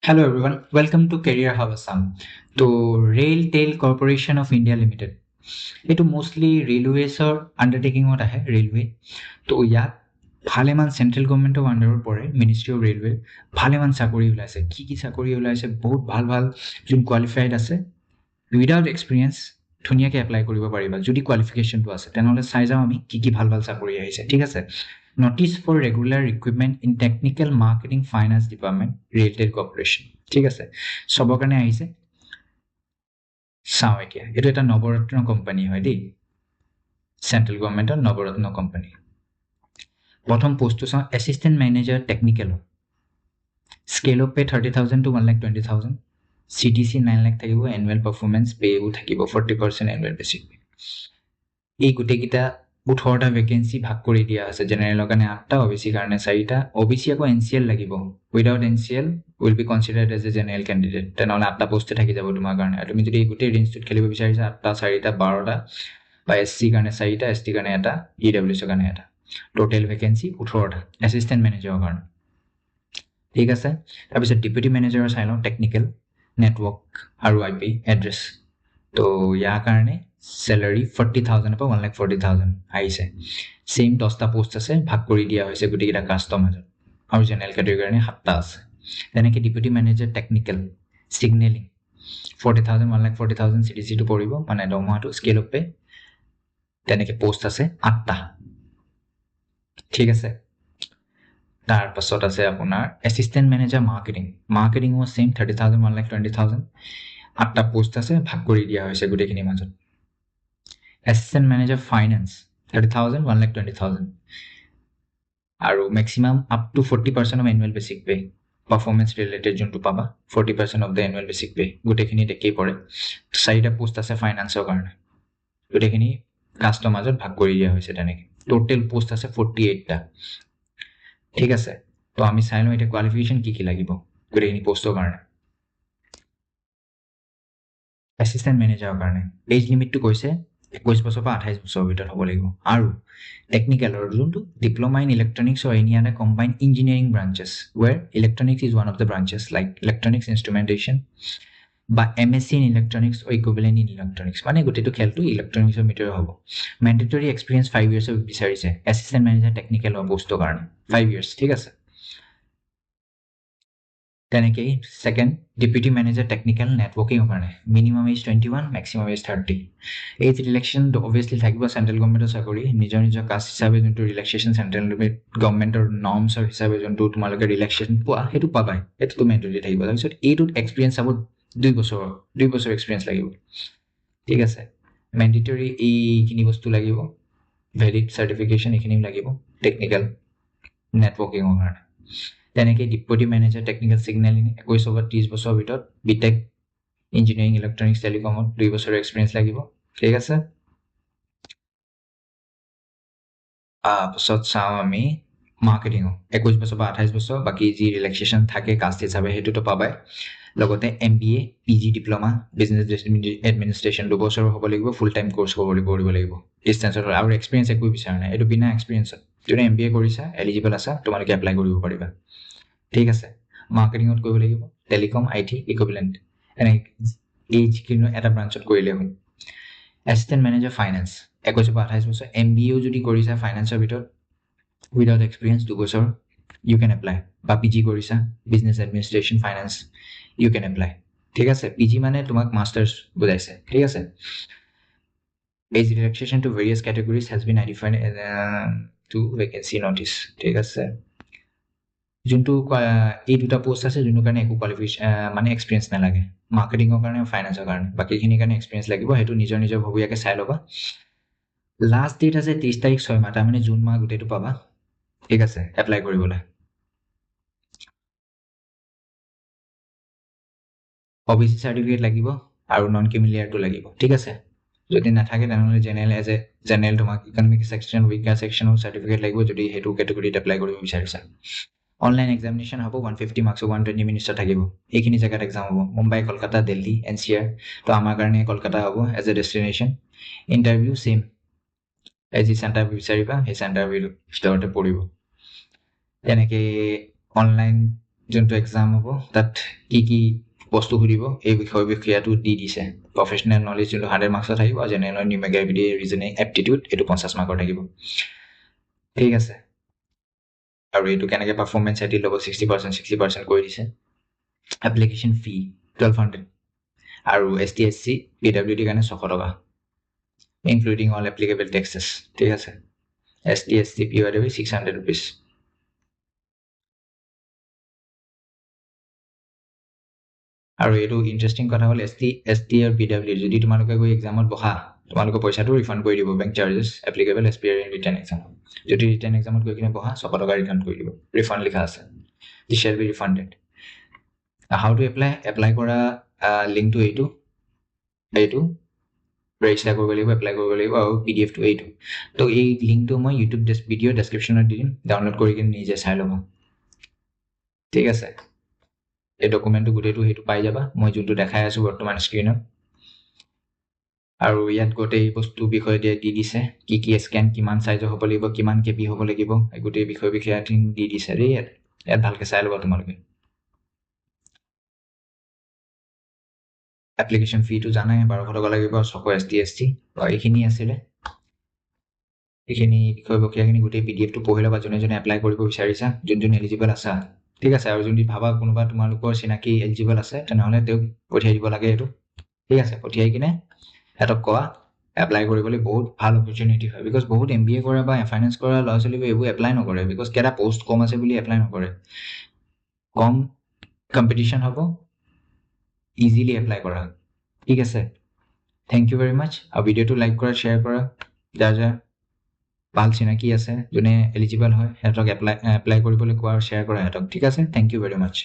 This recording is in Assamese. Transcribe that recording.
Hello everyone, welcome to Career Hub Assam. To Railtel Corporation of India Limited. এইটো মোষ্টলি ৰেলৱেজৰ আণ্ডাৰটেকিঙত আহে ৰেলৱে তো ইয়াত ভালেমান চেণ্ট্ৰেল গভৰ্ণমেণ্টৰ আণ্ডাৰত পৰে মিনিষ্ট্ৰী অফ ৰেলৱে ভালেমান চাকৰি ওলাইছে কি চাকৰি ওলাইছে বহুত ভাল ভাল যোন কোৱালিফাইড আছে উইদাউট এক্সপিৰিয়েঞ্চ ধুনীয়াকৈ এপ্লাই কৰিব পাৰিবা যদি কোৱালিফিকেশ্যনটো আছে তেনেহ'লে চাই যাওঁ আমি কি ভাল ভাল চাকৰি আহিছে ঠিক আছে notice for regular recruitment in technical marketing finance department RailTel corporation ঠিক আছে চবৰ কাৰণে আহিছে চাওঁ এতিয়া এইটো এটা নৱৰত্ন কোম্পানী হয় দেই চেণ্ট্ৰেল গভৰ্ণমেণ্টৰ নৱৰত্ন কোম্পানী প্ৰথম পোষ্টটো চাওঁ এছিষ্টেণ্ট মেনেজাৰ টেকনিকেলৰ scale of pay 30,000 to 1,20,000 CTC 9 lakh থাকিব এনুৱেল পাৰফৰ্মেঞ্চ পেও থাকিব 40% এনুৱেল বেচিক পে এই গোটেইকেইটা 18টা ভেকেঞ্চি ভাগ কৰি দিয়া আছে জেনেৰেলৰ কাৰণে 8টা অবিচিৰ কাৰণে 4টা অবিচি আকৌ এনচিএল লাগিব without NCL will be considered as a general candidate তেনেহ'লে 8টা পোষ্টে থাকি যাব তোমাৰ কাৰণে আৰু তুমি যদি এই গোটেই ৰেঞ্জটোত খেলিব বিচাৰিছা 8টা 4টা 12টা বা এছচিৰ কাৰণে 4টা এছটিৰ কাৰণে এটা ইডব্লিউএছৰ কাৰণে এটা টোটেল ভেকেঞ্চি 18টা এছিষ্টেণ্ট মেনেজাৰৰ কাৰণে ঠিক আছে তাৰপিছত ডেপুটি মেনেজাৰৰ চাই লওঁ টেকনিকেল নেটৱৰ্ক আৰু IP এড্ৰেছ তো ইয়াৰ কাৰণে চেলাৰী 40,000 পৰা 1,40,000 আহিছে চেম 10টা পোষ্ট আছে ভাগ কৰি দিয়া হৈছে গোটেইকেইটা কাষ্টৰ মাজত আৰু জেনেৰেল কেটেগৰীৰ কাৰণে 7টা আছে তেনেকৈ ডেপুটি মেনেজাৰ টেকনিকেল ছিগনেলিং 40,000 1,40,000 CTCটো পৰিব মানে দৰমহাটো স্কেল অফ পে তেনেকৈ পোষ্ট আছে 8টা ঠিক আছে তাৰপাছত আছে আপোনাৰ এছিষ্টেণ্ট মেনেজাৰ মাৰ্কেটিঙো চেম 30,000 1,20,000 8টা পোষ্ট আছে ভাগ কৰি দিয়া হৈছে গোটেইখিনিৰ মাজত এছিষ্টেণ্ট মেনেজাৰ ফাইনেন্স 30,000 1,20,000 আৰু maximum up to 40% of annual basic pay performance related যোনটো পাবা 40% of the annual basic pay গোটেইখিনি একেই পৰে 4টা পোষ্ট আছে ফাইনেন্সৰ কাৰণে গোটেইখিনি কাষ্টৰ মাজত ভাগ কৰি দিয়া হৈছে তেনেকৈ টোটেল পোষ্ট আছে 48টা ঠিক আছে তো আমি চাই লওঁ এতিয়া কোৱালিফিকেশ্যন কি লাগিব গোটেইখিনি পোষ্টৰ কাৰণে এছিষ্টেণ্ট মেনেজাৰৰ কাৰণে এজ লিমিটটো কৈছে 21 বছৰ পৰা 28 বছৰৰ ভিতৰত হ'ব লাগিব আৰু টেকনিকেলৰ যোনটো diploma in electronics or any other combined engineering branches where electronics is one of the branches like electronics instrumentation বা MSc in electronics or equivalent in electronics মানে গোটেইটো খেলটো ইলেক্ট্ৰনিক্সৰ ভিতৰত হ'ব মেণ্ডেটৰী এক্সপিৰিয়েঞ্চ 5 ইয়াৰ্ছৰ বিচাৰিছে এছিষ্টেণ্ট মেনেজাৰ টেকনিকেলৰ পোষ্টৰ কাৰণে 5 ইয়াৰ্ছ ঠিক আছে তেনেকেই ছেকেণ্ড ডেপুটি মেনেজাৰ টেকনিকেল নেটৱৰ্কিঙৰ কাৰণে minimum age 21 maximum age 30 age relaxation obviously থাকিব চেণ্ট্ৰেল গভৰ্ণমেণ্টৰ চাকৰি নিজৰ কাষ্ট হিচাপে যোনটো ৰিলেক্সেশ্যন চেণ্ট্ৰেল গভৰ্ণমেণ্টৰ নৰ্মছৰ হিচাপে যোনটো তোমালোকে ৰিলেক্সেশ্যন পোৱা সেইটো পাবাই সেইটোতো মেণ্ডেটৰী থাকিব তাৰপিছত এইটোত এক্সপিৰিয়েঞ্চ চাব 2 বছৰ এক্সপিৰিয়েঞ্চ লাগিব ঠিক আছে মেণ্ডেটৰী এইখিনি বস্তু লাগিব ভেলিড চাৰ্টিফিকেশ্যন এইখিনিও লাগিব টেকনিকেল নেটৱৰ্কিঙৰ কাৰণে তেনেকৈ ডেপুটি মেনেজাৰ টেকনিকেল ছিগনেলিং 21 পৰা 30 বছৰৰ ভিতৰত বিটেক ইঞ্জিনিয়াৰিং ইলেক্ট্ৰনিক্স টেলিকমত 2 বছৰৰ এক্সপিৰিয়েঞ্চ লাগিব ঠিক আছে তাৰপিছত চাওঁ আমি মাৰ্কেটিঙৰ 21 বছৰ পৰা 28 বছৰ বাকী যি ৰিলেক্সেশ্যন থাকে কাষ্ট হিচাপে সেইটোতো পাবাই লগতে MBA PG diploma business administration 2 বছৰৰ হ'ব লাগিব ফুল টাইম কোৰ্চ কৰিব লাগিব ডিষ্টেঞ্চত আৰু এক্সপিৰিয়েঞ্চ একো বিচৰা নাই এইটো বিনা এক্সপিৰিয়েঞ্চত যদি MBA কৰিছা এলিজিবল আছা তোমালোকে এপ্লাই কৰিব পাৰিবা ঠিক আছে মাৰ্কেটিঙত কৰিব লাগিব টেলিকম IT ইকুইভেলেণ্ট এনেকৈ এই যিকোনো এটা ব্ৰাঞ্চত কৰিলে হ'ল এছিষ্টেণ্ট মেনেজাৰ ফাইনেন্স 21 পৰা 28 বছৰ MBA যদি কৰিছা ফাইনেন্সৰ ভিতৰত উইদাউট এক্সপিৰিয়েঞ্চ 2 বছৰ ইউ কেন এপ্লাই বা PG কৰিছা business administration finance you can apply ঠিক আছে PG মানে তোমাক মাষ্টাৰ্ছ বুজাইছে ঠিক আছে age relaxation to various categories has been identified to vacancy notice ঠিক আছে যোনটো এই দুটা পোষ্ট আছে যোনটোৰ কাৰণে একো কোৱালিফিকেশ্যন মানে এক্সপিৰিয়েঞ্চ নালাগে মাৰ্কেটিঙৰ কাৰণে ফাইনেন্সৰ কাৰণে বাকীখিনিৰ কাৰণে এক্সপিৰিয়েঞ্চ লাগিব সেইটো নিজৰ ভবীয়াকৈ চাই ল'বা লাষ্ট ডেট আছে 30 তাৰিখ 6 মাহ তাৰমানে জুন মাহ গোটেইটো পাবা ঠিক আছে এপ্লাই কৰিবলৈ OBC চাৰ্টিফিকেট লাগিব আৰু নন ক্ৰিমিলিয়াৰটো লাগিব ঠিক আছে যদি নাথাকে তেনেহ'লে জেনেৰেল তোমাক ইকনমিক ছেকশ্যন উইকাৰ ছেকশ্যনৰ চাৰ্টিফিকেট লাগিব যদি সেইটো কেটেগৰীত এপ্লাই কৰিব বিচাৰিছা অনলাইন এক্সামিনেশ্যন হ'ব 150 মাৰ্কছ 120 মিনিটছত থাকিব এইখিনি জেগাত এক্সাম হ'ব মুম্বাই কলকাতা দিল্লী NCR তো আমাৰ কাৰণে কলকাতা হ'ব এজ এ ডেষ্টিনেশ্যন ইণ্টাৰভিউ চেম যি চেণ্টাৰ বিচাৰিবা সেই চেণ্টাৰ ভিতৰতে পৰিব তেনেকৈ অনলাইন যোনটো এক্সাম হ'ব তাত কি বস্তু সুধিব এই বিষয়টো দি দিছে প্ৰফেশ্যনেল নলেজ যোনটো 100 মাৰ্কছত থাকিব আৰু জেনেৰেল নিউমেৰিকেল ৰিজনিং এপ্টিটিউড এইটো 50 মাৰ্কৰ থাকিব ঠিক আছে আৰু এইটো কেনেকৈ পাৰফৰ্মেঞ্চ আইডি ল'ব 60% কৰি দিছে এপ্লিকেশ্যন ফি 1200 আৰু ST/SC PWD কাৰণে 600 টকা ইনক্লুডিং অল এপ্লিকেবল টেক্সেছ ঠিক আছে ST/SC PWD 600 rupees আৰু এইটো ইণ্টাৰেষ্টিং কথা হ'ল ST আৰু PWD যদি তোমালোকে গৈ এক্সামত বহা তোমালোকৰ পইচাটো ৰিফাণ্ড কৰি দিব bank charges applicable SPR return exam যদি ৰিটাৰ্ণ এক্সামত গৈ কিনে বহা 600 টকা ৰিফাণ্ড কৰি দিব ৰিফাণ্ড লিখা আছে this shall be refunded how to apply কৰা লিংকটো এইটো ৰেজিষ্টাৰ কৰিব লাগিব এপ্লাই কৰিব লাগিব আৰু PDF টো এইটো তো এই লিংকটো মই ইউটিউব ভিডিঅ' ডেছক্ৰিপশ্যনত দি দিম ডাউনলোড কৰি কিনে নিজে চাই ল'ব ঠিক আছে এই ডকুমেণ্টটো গোটেইটো সেইটো পাই যাবা মই যোনটো দেখাই আছোঁ বৰ্তমান স্ক্ৰীনত আৰু ইয়াত গোটেই বস্তু বিষয়ে দি দিছে কি স্কেন কিমান চাইজৰ হ'ব লাগিব কিমান KB হ'ব লাগিব এই গোটেই বিষয়ে দি দিছে দেই ইয়াত ভালকৈ চাই ল'বা তোমালোকে এপ্লিকেশ্যন ফিটো জানাই 1200 টকা লাগিব 600 ST/SC এইখিনি আছিলে এইখিনি বিষয়ববীয়াখিনি গোটেই PDF টো পঢ়ি ল'বা যোনে এপ্লাই কৰিব বিচাৰিছা যোন এলিজিবল আছা ঠিক আছে আৰু যদি ভাবা কোনোবা তোমালোকৰ চিনাকি এলিজিবল আছে তেনেহ'লে তেওঁক পঠিয়াই দিব লাগে এইটো ঠিক আছে পঠিয়াই কিনে সিহঁতক কোৱা এপ্লাই কৰিবলৈ বহুত ভাল অপৰচুনিটি হয় বিকজ বহুত MBA কৰা বা ফাইনেন্স কৰা ল'ৰা ছোৱালীবোৰ এইবোৰ এপ্লাই নকৰে বিকজ কেইটা পোষ্ট কম আছে বুলি এপ্লাই নকৰে কম কম্পিটিশ্যন হ'ব ইজিলি এপ্লাই কৰা ঠিক আছে থেংক ইউ ভেৰি মাছ আৰু ভিডিঅ'টো লাইক কৰা শ্বেয়াৰ কৰা যাৰ ভাল চিনাকি আছে যোনে এলিজিবল হয় সিহঁতক এপ্লাই কৰিবলৈ কোৱা আৰু শ্বেয়াৰ কৰা সিহঁতক ঠিক আছে থেংক ইউ ভেৰি মাছ